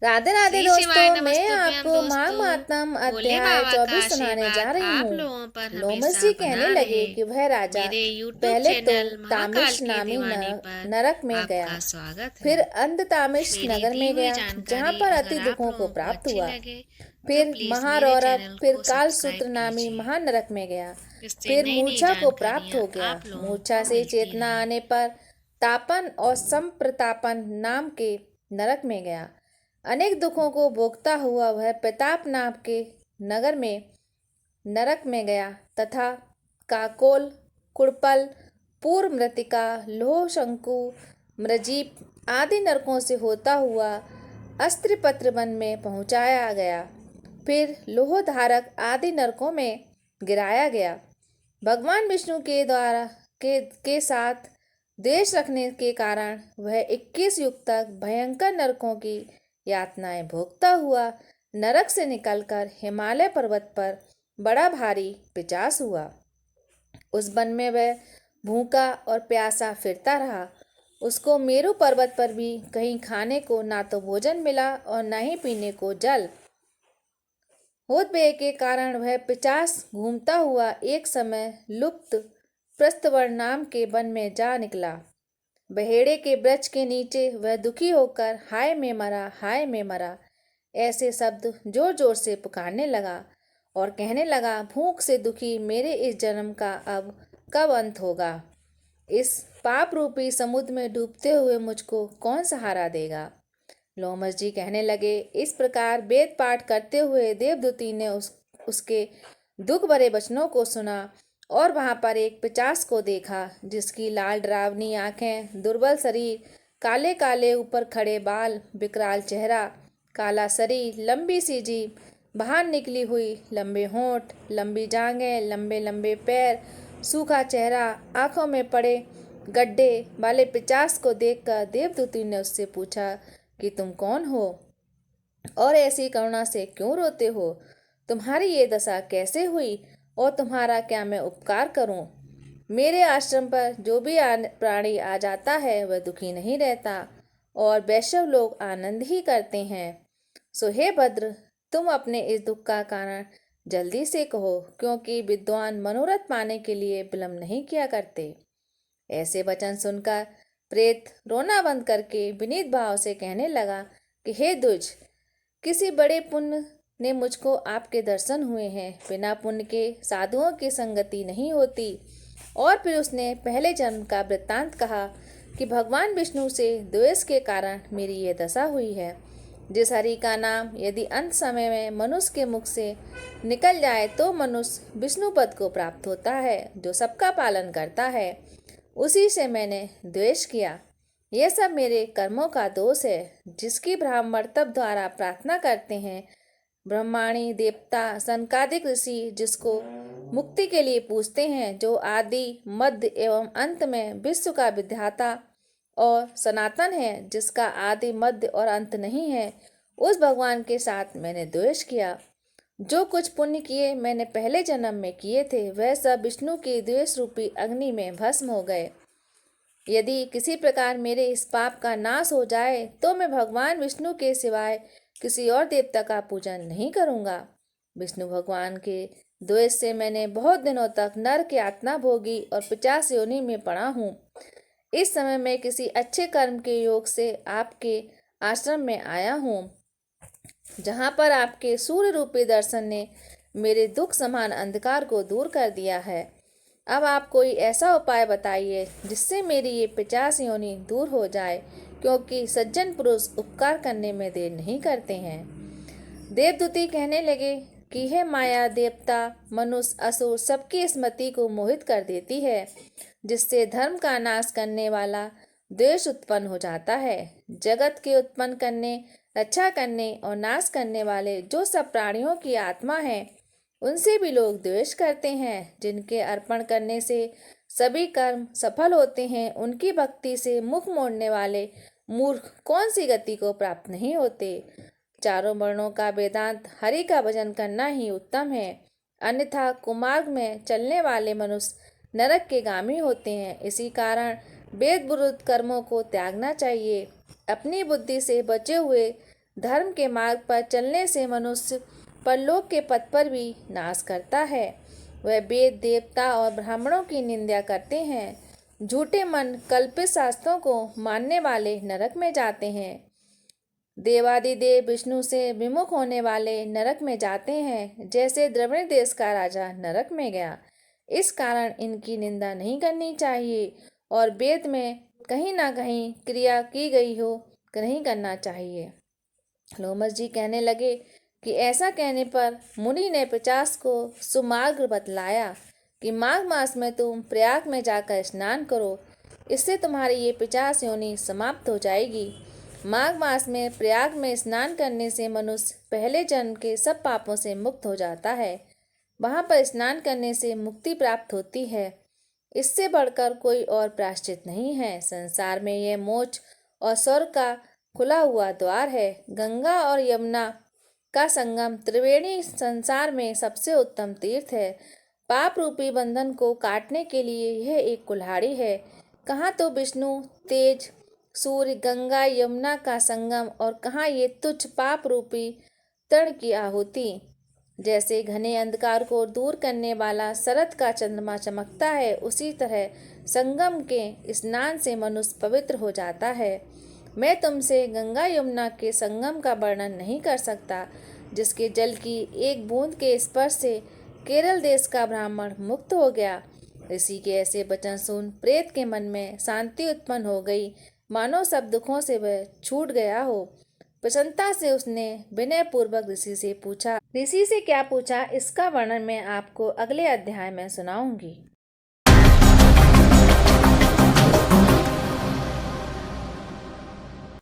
राधे राधे श्री शिवाय दोस्तों, मैं नमस्तुभ्यम आपको दोस्तों। महात्म भोले अध्याय बाबा का 24 सुनाने जा आशीर्वाद रही आप हूँ। लोगों पर लोमस हमेशा जी कहने बना लगे रहे। कि वह राजा मेरे YouTube पहले तो चैनल महाकाल तामिश के नामी दीवाने पर नरक में गया, आपका स्वागत है। फिर अंधतामिश मेरी नगर दी में हुई गया जहाँ जानकारी पर अगर अति आप दुखों को लोगों को प्राप्त अच्छी हुआ, लगे तो फिर प्लीज़ मेरे महारौरव, चैनल फिर को कालसूत्र सब्सक्राइब नामी कीजिए। महानरक में गया, इससे फिर नई नई मूर्छा को प्राप्त जानकारियाँ हो गया। आप लोगों मूर्छा को से मिलती चेतना रहें। आने पर तापन और संप्रतापन नाम के नरक में गया। अनेक दुखों को भोगता हुआ वह प्रताप नाम के नगर में नरक में गया तथा काकोल, कुड़पल, पूर्व मृतिका, लोह शंकु, मृजीप आदि नरकों से होता हुआ अस्त्रपत्र वन में पहुंचाया गया। फिर लोहधारक आदि नरकों में गिराया गया। भगवान विष्णु के द्वारा के साथ द्वेष रखने के कारण वह 21 युग तक भयंकर नरकों की यातनाएं भोगता हुआ नरक से निकलकर हिमालय पर्वत पर बड़ा भारी पिचास हुआ। उस वन में वह भूखा और प्यासा फिरता रहा। उसको मेरु पर्वत पर भी कहीं खाने को ना तो भोजन मिला और न ही पीने को जल। होत के कारण वह पिचास घूमता हुआ एक समय लुप्त प्रस्थवर नाम के वन में जा निकला। बहेड़े के वृक्ष के नीचे वह दुखी होकर हाय में मरा, हाय में मरा ऐसे शब्द जोर जोर से पुकारने लगा और कहने लगा, भूख से दुखी मेरे इस जन्म का अब कब अंत होगा। इस पाप रूपी समुद्र में डूबते हुए मुझको कौन सहारा देगा। लोमस जी कहने लगे, इस प्रकार वेद पाठ करते हुए देवदूती ने उसके दुख भरे वचनों को सुना और वहां पर एक पिचास को देखा जिसकी लाल डरावनी आंखें, दुर्बल शरीर, काले काले ऊपर खड़े बाल, विकराल चेहरा, काला शरीर, लंबी सी जीभ, बाहर निकली हुई लंबे होंठ, लंबी जांघें, लंबे लंबे पैर, सूखा चेहरा, आंखों में पड़े गड्ढे वाले पिचास को देखकर देवदूती ने उससे पूछा कि तुम कौन हो और ऐसी करुणा से क्यों रोते हो। तुम्हारी ये दशा कैसे हुई और तुम्हारा क्या मैं उपकार करूं। मेरे आश्रम पर जो भी प्राणी आ जाता है वह दुखी नहीं रहता और वैष्णव लोग आनंद ही करते हैं। सो हे भद्र, तुम अपने इस दुख का कारण जल्दी से कहो, क्योंकि विद्वान मनोरथ पाने के लिए विलंब नहीं किया करते। ऐसे वचन सुनकर प्रेत रोना बंद करके विनीत भाव से कहने लगा कि हे द्विज, किसी बड़े पुण्य ने मुझको आपके दर्शन हुए हैं। बिना पुण्य के साधुओं की संगति नहीं होती। और फिर उसने पहले जन्म का वृत्तांत कहा कि भगवान विष्णु से द्वेष के कारण मेरी ये दशा हुई है। जिस हरि का नाम यदि अंत समय में मनुष्य के मुख से निकल जाए तो मनुष्य विष्णु पद को प्राप्त होता है, जो सबका पालन करता है। उसी से मैंने द्वेष किया। यह सब मेरे कर्मों का दोष है, जिसकी ब्राह्मण तप द्वारा प्रार्थना करते हैं। ब्रह्माणी देवता सनकादिक ऋषि जिसको मुक्ति के लिए पूछते हैं, जो आदि मध्य एवं अंत में विश्व का विधाता और सनातन है, जिसका आदि मध्य और अंत नहीं है, उस भगवान के साथ मैंने द्वेष किया। जो कुछ पुण्य किए मैंने पहले जन्म में किए थे, वह सब विष्णु की द्वेष रूपी अग्नि में भस्म हो गए। यदि किसी प्रकार मेरे इस पाप का नाश हो जाए तो मैं भगवान विष्णु के सिवाय किसी और देवता का पूजन नहीं करूंगा। विष्णु भगवान के द्वेष से मैंने बहुत दिनों तक नरक यातना भोगी और 50 योनि में पड़ा हूँ। इस समय मैं किसी अच्छे कर्म के योग से आपके आश्रम में आया हूँ, जहाँ पर आपके सूर्य रूपी दर्शन ने मेरे दुख समान अंधकार को दूर कर दिया है। अब आप कोई ऐसा उपाय बताइए जिससे मेरी ये 50 योनि दूर हो जाए, क्योंकि सज्जन पुरुष उपकार करने में देर नहीं करते हैं। देवदूती कहने लगे कि हे माया, देवता, मनुष्य, असुर सबकी स्मृति को मोहित कर देती है, जिससे धर्म का नाश करने वाला द्वेष उत्पन्न हो जाता है। जगत के उत्पन्न करने, रक्षा करने और नाश करने वाले जो सब प्राणियों की आत्मा है, उनसे भी लोग द्वेष करते हैं। जिनके अर्पण करने से सभी कर्म सफल होते हैं, उनकी भक्ति से मुख मोड़ने वाले मूर्ख कौन सी गति को प्राप्त नहीं होते। चारों वर्णों का वेदांत हरि का भजन करना ही उत्तम है, अन्यथा कुमार्ग में चलने वाले मनुष्य नरक के गामी होते हैं। इसी कारण वेद विरुद्ध कर्मों को त्यागना चाहिए। अपनी बुद्धि से बचे हुए धर्म के मार्ग पर चलने से मनुष्य परलोक के पथ पर भी नाश करता है। वह वेद, देवता और ब्राह्मणों की निंदा करते हैं। झूठे मन कल्पित शास्त्रों को मानने वाले नरक में जाते हैं। देवादिदेव विष्णु से विमुख होने वाले नरक में जाते हैं, जैसे द्रविड़ देश का राजा नरक में गया। इस कारण इनकी निंदा नहीं करनी चाहिए और वेद में कहीं ना कहीं क्रिया की गई हो नहीं करना चाहिए। लोमस जी कहने लगे कि ऐसा कहने पर मुनि ने पिशाच को सुमार्ग बतलाया कि माघ मास में तुम प्रयाग में जाकर स्नान करो, इससे तुम्हारी ये पिशाच योनि समाप्त हो जाएगी। माघ मास में प्रयाग में स्नान करने से मनुष्य पहले जन्म के सब पापों से मुक्त हो जाता है। वहां पर स्नान करने से मुक्ति प्राप्त होती है। इससे बढ़कर कोई और प्रायश्चित नहीं है। संसार में यह मोक्ष और स्वर्ग का खुला हुआ द्वार है। गंगा और यमुना का संगम त्रिवेणी संसार में सबसे उत्तम तीर्थ है। पाप रूपी बंधन को काटने के लिए यह एक कुल्हाड़ी है। कहाँ तो विष्णु, तेज, सूर्य, गंगा, यमुना का संगम और कहाँ ये तुच्छ पाप रूपी तृण की आहुति। जैसे घने अंधकार को दूर करने वाला शरद का चंद्रमा चमकता है, उसी तरह संगम के स्नान से मनुष्य पवित्र हो जाता है। मैं तुमसे गंगा यमुना के संगम का वर्णन नहीं कर सकता, जिसके जल की एक बूंद के स्पर्श से केरल देश का ब्राह्मण मुक्त हो गया। ऋषि के ऐसे वचन सुन प्रेत के मन में शांति उत्पन्न हो गई, मानो सब दुखों से वह छूट गया हो। प्रसन्नता से उसने विनय पूर्वक ऋषि से पूछा। ऋषि से क्या पूछा, इसका वर्णन मैं आपको अगले अध्याय में सुनाऊंगी।